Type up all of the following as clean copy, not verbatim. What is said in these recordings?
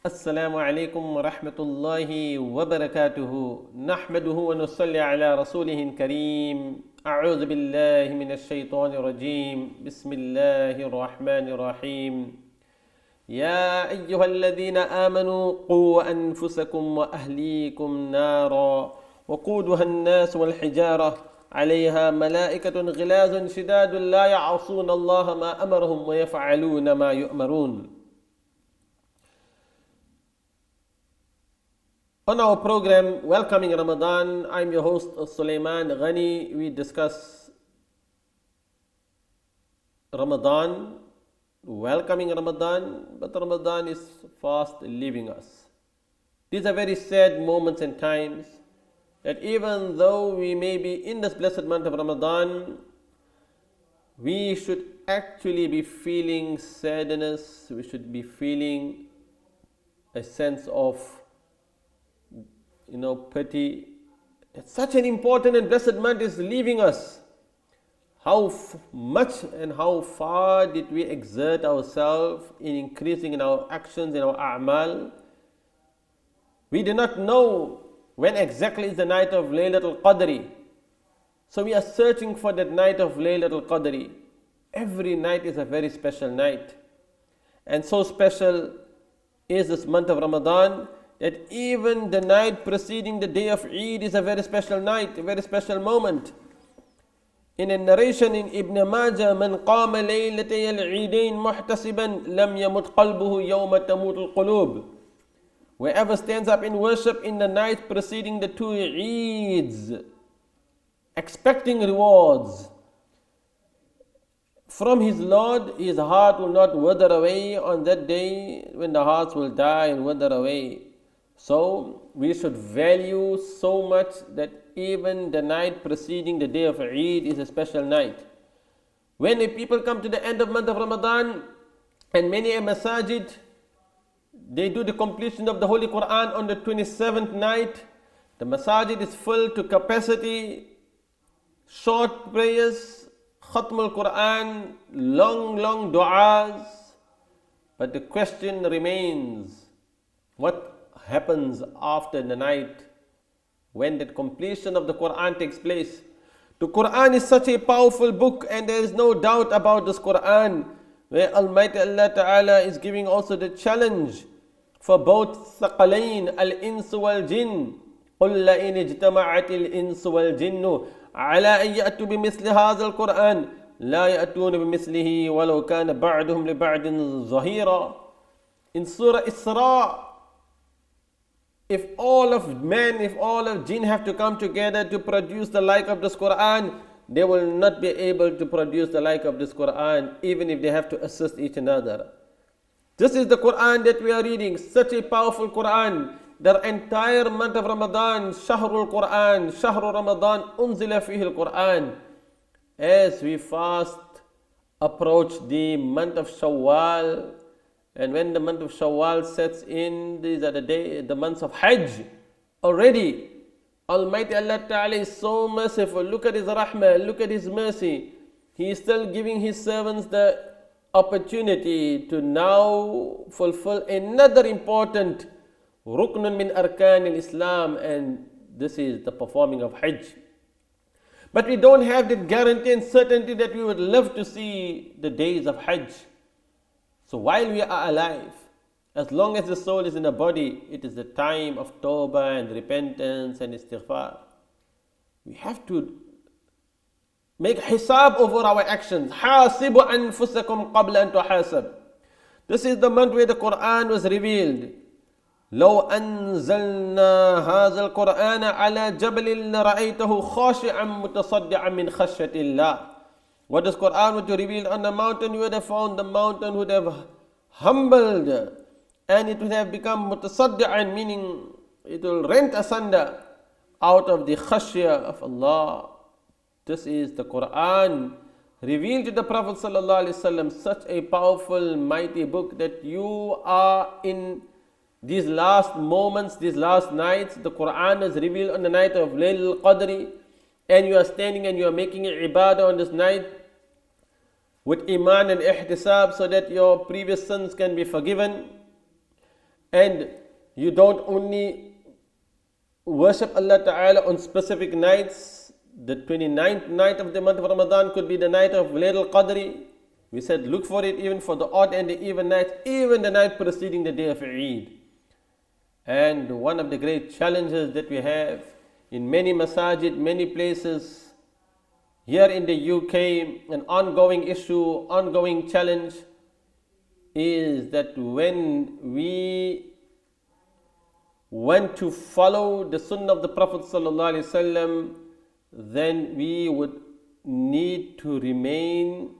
السلام عليكم ورحمة الله وبركاته نحمده ونصلي على رسوله الكريم أعوذ بالله من الشيطان الرجيم بسم الله الرحمن الرحيم يا أيها الذين آمنوا قوا أنفسكم وأهليكم نارا وقودها الناس والحجارة عليها ملائكة غلاظ شداد لا يعصون الله ما أمرهم ويفعلون ما يؤمرون. On our program, Welcoming Ramadan, I'm your host Sulaiman. Gani. We discuss Ramadan, welcoming Ramadan, but Ramadan is fast leaving us. These are very sad moments and times that even though we may be in this blessed month of Ramadan, we should actually be feeling sadness, we should be feeling a sense of pity. Such an important and blessed month is leaving us. How much and how far did we exert ourselves in increasing in our actions, in our a'mal? We do not know when exactly is the night of Laylatul Qadr. So we are searching for that night of Laylatul Qadr. Every night is a very special night. And so special is this month of Ramadan that even the night preceding the day of Eid is a very special night, a very special moment. In a narration in Ibn Majah, "Man qama laylatay al-Eidain muhtasiban lam yamut qalbuhu yawma tamut al-qulub." Whoever stands up in worship in the night preceding the two Eids, expecting rewards from his Lord, his heart will not wither away on that day when the hearts will die and wither away. So we should value so much that even the night preceding the day of Eid is a special night. When the people come to the end of month of Ramadan, and many a masajid, they do the completion of the Holy Quran on the 27th night. The masajid is filled to capacity, short prayers, Khatmul Quran, long du'as. But the question remains, what happens after the night when the completion of the Quran takes place? The Quran is such a powerful book, and there is no doubt about this Quran, where Almighty Allah Ta'ala is giving also the challenge for both Thaqalain, al-ins wal-jinn. قُلْ لَئِنِ اجْتَمَعَتِ الْإِنسُ وَالْجِنُّ عَلَىٰ أَن يَأْتُوا بِمِثْلِ هَذَا الْقُرْآنِ لَا يَأْتُونَ بِمِثْلِهِ وَلَوْ كَانَ بَعْضُهُمْ لِبَعْضٍ ظَهِيرًا. In Surah Isra, if all of men, if all of jinn have to come together to produce the like of this Quran, they will not be able to produce the like of this Quran, even if they have to assist each another. This is the Quran that we are reading, such a powerful Quran. The entire month of Ramadan, Shahrul Quran, Shahru Ramadan, unzila fihi al-Quran. As we fast approach the month of Shawwal, and when the month of Shawwal sets in, these are the months of Hajj. Already, Almighty Allah Ta'ala is so merciful. Look at His rahmah, look at His mercy. He is still giving His servants the opportunity to now fulfill another important ruknun min arkan al-Islam, and this is the performing of Hajj. But we don't have the guarantee and certainty that we would live to see the days of Hajj. So while we are alive, as long as the soul is in the body, it is the time of tawbah and repentance and istighfar. We have to make hisab over our actions. Hasibu anfusakum qabla an tuhasab. This is the month where the Quran was revealed. لو أنزلنا هذا القرآن على جبل لرأيته خاشعا متصدعا من خشية الله. What does Quran would you revealed on the mountain? You would have found the mountain would have humbled, and it would have become mutasaddi'an, meaning it will rent asunder out of the khashya of Allah. This is the Quran revealed to the Prophet Sallallahu Alaihi Wasallam, such a powerful, mighty book that you are in these last moments, these last nights. The Quran is revealed on the night of Laylatul Qadr, and you are standing and you are making ibadah on this night with iman and ihtisab, so that your previous sins can be forgiven. And you don't only worship Allah Ta'ala on specific nights. The 29th night of the month of Ramadan could be the night of Laylatul Qadri. We said look for it even for the odd and the even nights, even the night preceding the day of Eid. And one of the great challenges that we have in many masajid, many places, here in the UK, an ongoing issue, ongoing challenge is that when we want to follow the sunnah of the Prophet ﷺ, then we would need to remain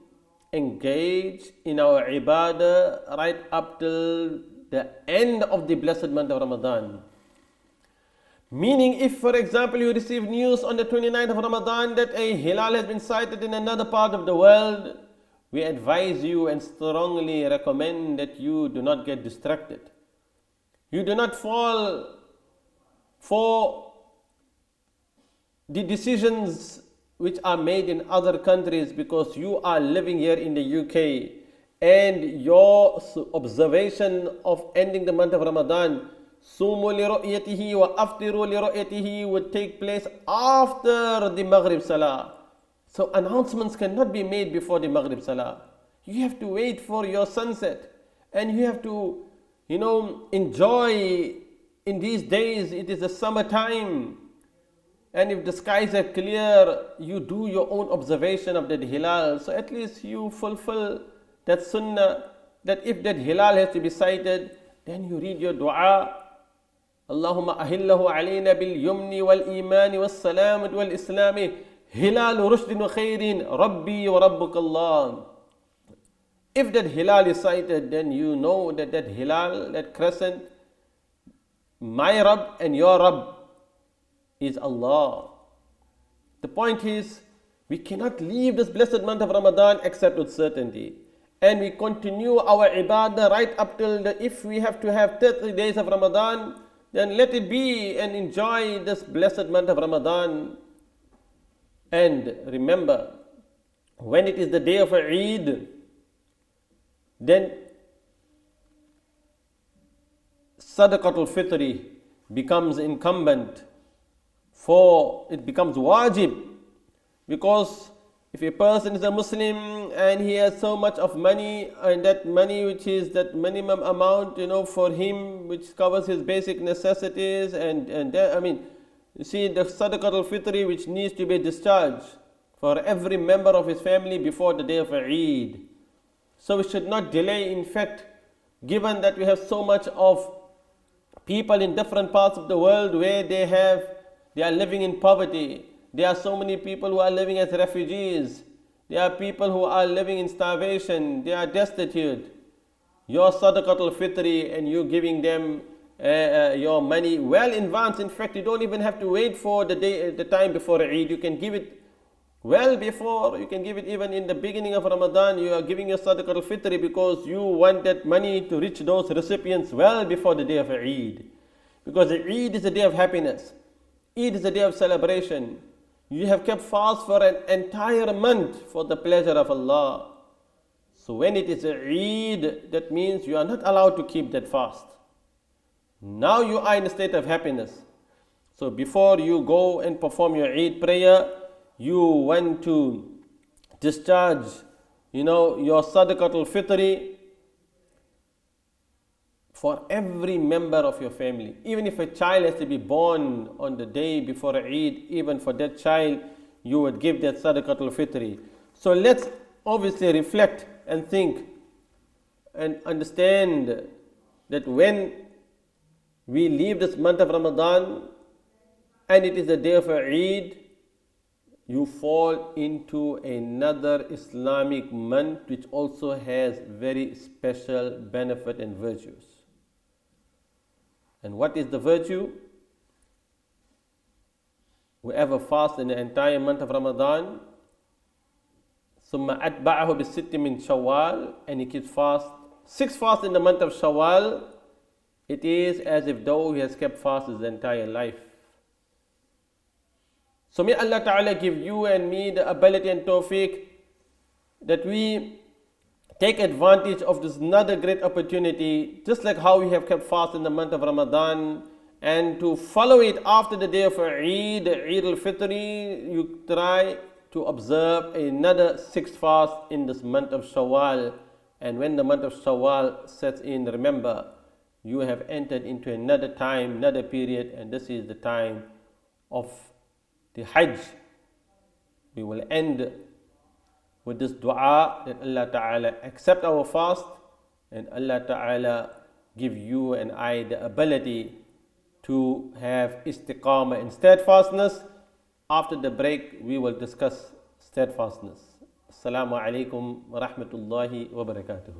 engaged in our ibadah right up till the end of the blessed month of Ramadan. Meaning, if for example you receive news on the 29th of Ramadan that a hilal has been sighted in another part of the world, we advise you and strongly recommend that you do not get distracted. You do not fall for the decisions which are made in other countries because you are living here in the UK and your observation of ending the month of Ramadan, Sumu li ru'yatihi wa aftiru li ru'yatihi, would take place after the Maghrib Salah. So announcements cannot be made before the Maghrib Salah. You have to wait for your sunset and you have to, enjoy. In these days, it is the summertime. And if the skies are clear, you do your own observation of that hilal. So at least you fulfill that sunnah, that if that hilal has to be sighted, then you read your dua. Allahumma ahillahu alayna bil yumni wal imani wal salamat wal islami hilal rushdin wa khairin rabbi wa rabbuk Allah. If that hilal is sighted, then you know that that hilal, that crescent, my Rabb and your Rabb is Allah. The point is, we cannot leave this blessed month of Ramadan except with certainty. And we continue our ibadah right up till if we have to have 30 days of Ramadan, then let it be and enjoy this blessed month of Ramadan. And remember, when it is the day of Eid, then Sadaqatul Fitri becomes incumbent, for it becomes wajib. Because if a person is a Muslim and he has so much of money, and that money which is that minimum amount, for him, which covers his basic necessities, you see the Sadaqatul Fitri which needs to be discharged for every member of his family before the day of Eid. So we should not delay. In fact, given that we have so much of people in different parts of the world where they are living in poverty. There are so many people who are living as refugees. There are people who are living in starvation. They are destitute. Your Sadaqatul Fitri and you giving them your money well in advance. In fact, you don't even have to wait for the time before Eid. You can give it well before. You can give it even in the beginning of Ramadan. You are giving your Sadaqatul Fitri because you want that money to reach those recipients well before the day of Eid. Because Eid is a day of happiness. Eid is a day of celebration. You have kept fast for an entire month for the pleasure of Allah. So when it is Eid, that means you are not allowed to keep that fast. Now you are in a state of happiness. So before you go and perform your Eid prayer, you want to discharge, your Sadaqatul Fitri for every member of your family. Even if a child has to be born on the day before Eid, even for that child, you would give that Sadaqatul Fitri. So let's obviously reflect and think and understand that when we leave this month of Ramadan and it is the day of Eid, you fall into another Islamic month which also has very special benefit and virtues. And what is the virtue? Whoever fasts in the entire month of Ramadan, ثُمَّ أَتْبَعَهُ بِالسِّتِّ مِنْ شَوَّالٍ, and he keeps fast, 6 fasts in the month of Shawwal, it is as if though he has kept fast his entire life. So may Allah Ta'ala give you and me the ability and tawfiq that we take advantage of this another great opportunity, just like how we have kept fast in the month of Ramadan, and to follow it after the day of Eid, Eid al-Fitri, you try to observe another 6th fast in this month of Shawwal. And when the month of Shawwal sets in, remember, you have entered into another time, another period, and this is the time of the Hajj. We will end with this dua that Allah Ta'ala accept our fast, and Allah Ta'ala give you and I the ability to have istiqamah and steadfastness. After the break, we will discuss steadfastness. Assalamu alaikum wa rahmatullahi wa barakatuh.